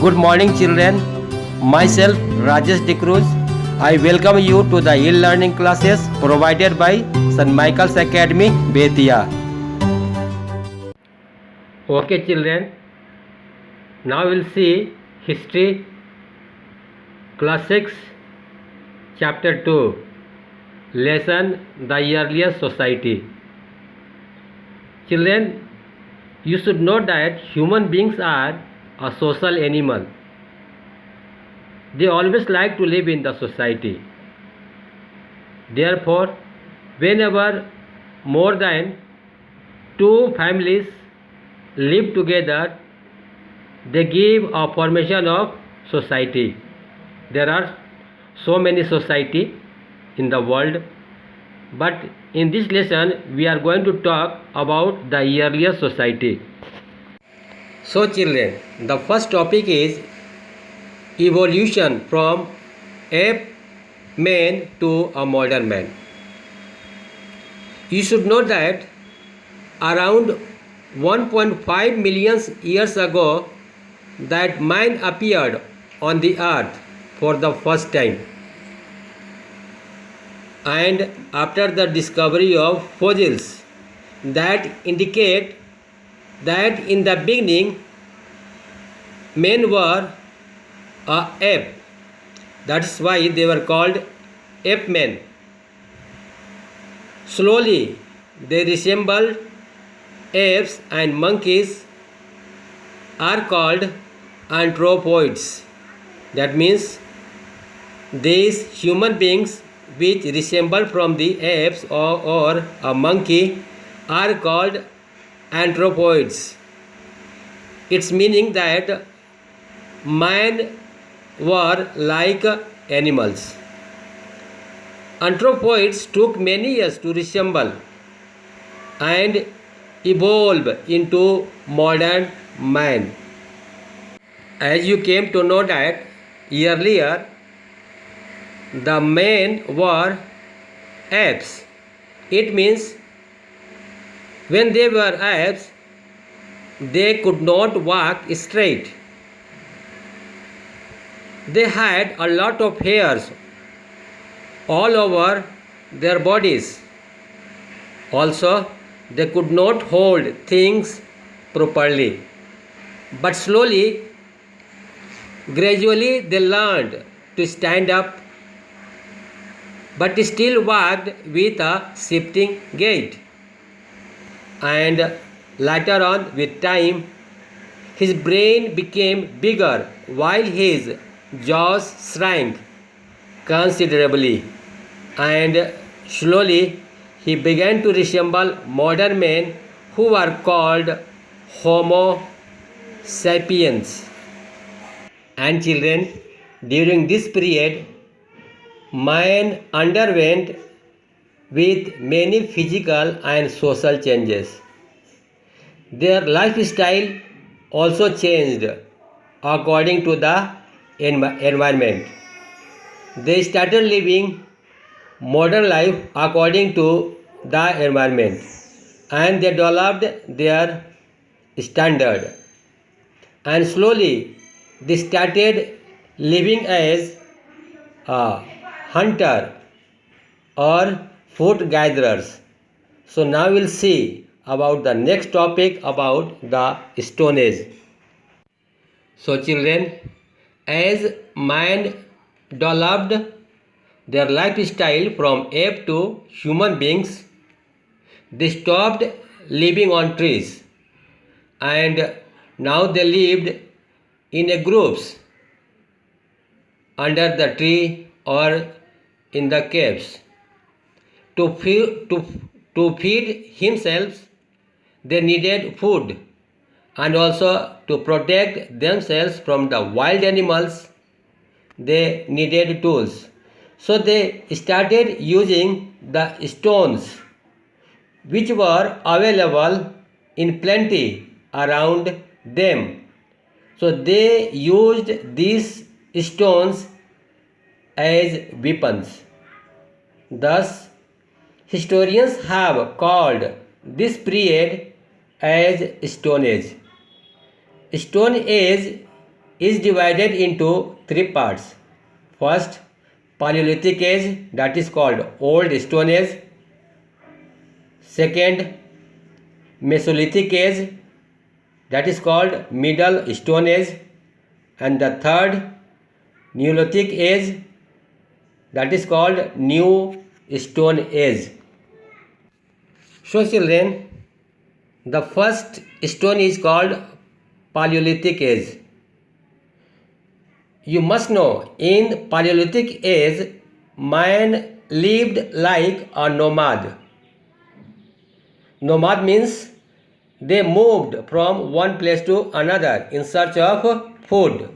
Good morning, children. Myself, Rajesh Dikruz. I welcome you to the e-learning classes provided by St. Michael's Academy, Betia. Okay, children. Now we'll see History, Class 6, Chapter 2, Lesson The Earliest Society. Children, you should know that human beings are a social animal. They always like to live in the society. Therefore, whenever more than two families live together, they give a formation of society. There are so many society in the world, but in this lesson we are going to talk about the earliest society. So children, the first topic is evolution from ape man to a modern man. You should know that around 1.5 million years ago that man appeared on the earth for the first time. And after the discovery of fossils that indicate that in the beginning men were a ape. That's why they were called ape men. Slowly they resembled apes, and monkeys are called anthropoids. That means these human beings which resemble from the apes or a monkey are called anthropoids. Its meaning that man were like animals. Anthropoids took many years to resemble and evolve into modern man. As you came to know that earlier the men were apes. It means when they were apes, they could not walk straight. They had a lot of hairs all over their bodies. Also, they could not hold things properly. But slowly, gradually they learned to stand up, but still walked with a shifting gait. And later on, with time, his brain became bigger while his jaws shrank considerably, and slowly he began to resemble modern men who are called Homo sapiens. And children, during this period, man underwent with many physical and social changes. Their lifestyle also changed according to the environment. They started living modern life according to the environment, and they developed their standard, and slowly they started living as a hunter or food gatherers. So now we'll see about the next topic about the Stone Age. So children, as man developed their lifestyle from ape to human beings, they stopped living on trees, and now they lived in a groups under the tree or in the caves. To feed himself, they needed food, and also to protect themselves from the wild animals, they needed tools. So they started using the stones which were available in plenty around them. So they used these stones as weapons. Thus, historians have called this period as Stone Age. Stone Age is divided into three parts. First, Paleolithic age, that is called Old Stone Age. Second, Mesolithic age, that is called Middle Stone Age. And the third, Neolithic age, that is called New Stone Age. So children, the first stone is called Paleolithic age. You must know, in Paleolithic age, man lived like a nomad. Nomad means they moved from one place to another in search of food.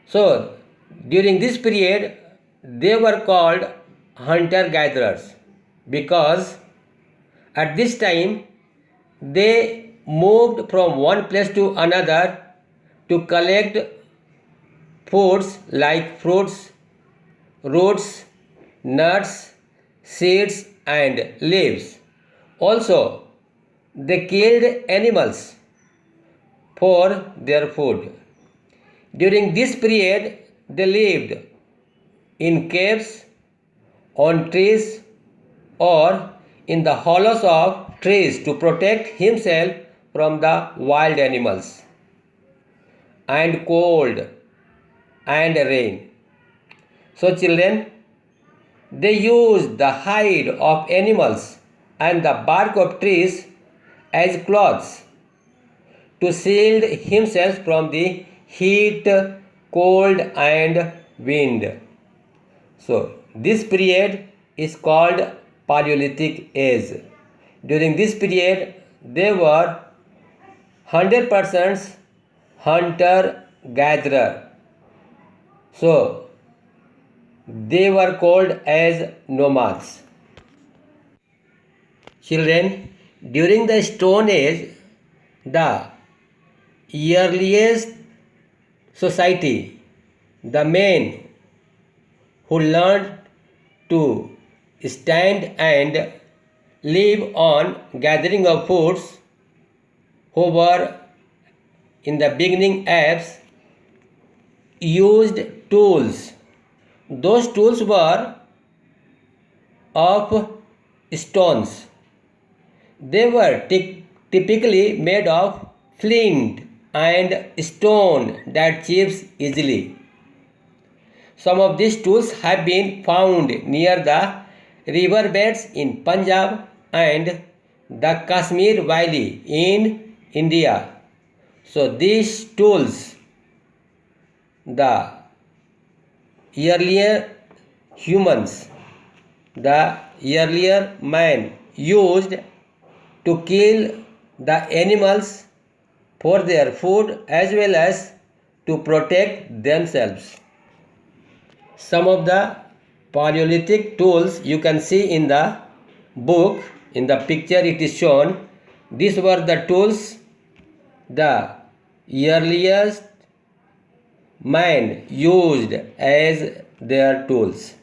So, during this period, they were called hunter-gatherers because at this time they moved from one place to another to collect foods like fruits, roots, nuts, seeds and leaves. Also, they killed animals for their food. During this period, they lived in caves, on trees, or in the hollows of trees to protect himself from the wild animals and cold and rain. So children, they used the hide of animals and the bark of trees as clothes to shield himself from the heat, cold and wind. So this period is called Paleolithic age. During this period, they were 100% hunter-gatherer. So they were called as nomads. Children, during the Stone Age, the earliest society, the men who learned to stand and live on gathering of foods, who were in the beginning apes, used tools. Those tools were of stones. They were typically made of flint and stone that chips easily. Some of these tools have been found near the riverbeds in Punjab and the Kashmir Valley in India. So these tools, the earlier humans, the earlier man used to kill the animals for their food as well as to protect themselves. Some of the Paleolithic tools you can see in the book. In the picture it is shown. These were the tools the earliest man used as their tools.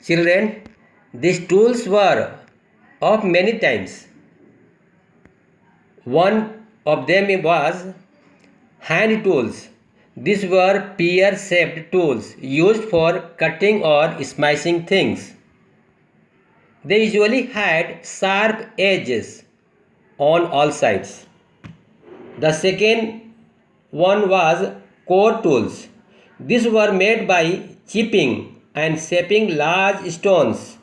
Children, these tools were of many types. One of them was hand tools. These were pear-shaped tools used for cutting or smashing things. They usually had sharp edges on all sides. The second one was core tools. These were made by chipping and shaping large stones.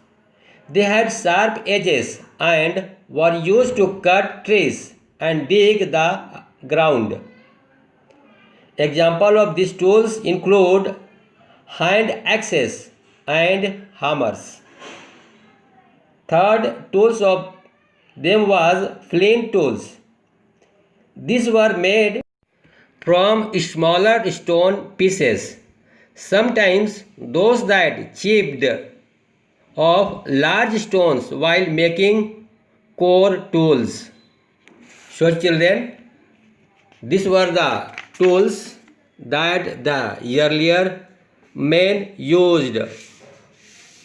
They had sharp edges and were used to cut trees and dig the ground. Examples of these tools include hand axes and hammers. Third tools of them was flint tools. These were made from smaller stone pieces, sometimes those that chipped off large stones while making core tools. So children, these were the tools that the earlier men used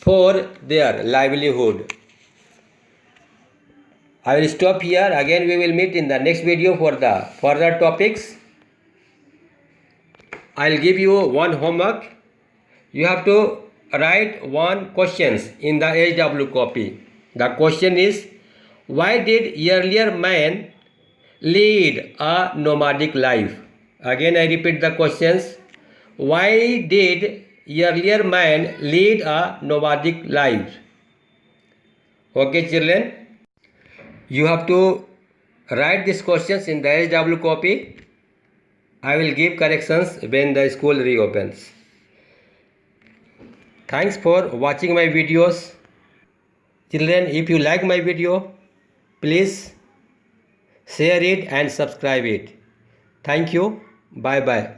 for their livelihood. I will stop here. Again we will meet in the next video for the further topics. I will give you one homework. You have to write one questions in the HW copy. The question is, why did earlier man lead a nomadic life? Again I repeat the questions. Why did earlier man lead a nomadic life? Okay children, you have to write these questions in the HW copy. I will give corrections when the school reopens. Thanks for watching my videos. Children, if you like my video, please share it and subscribe it. Thank you. Bye bye.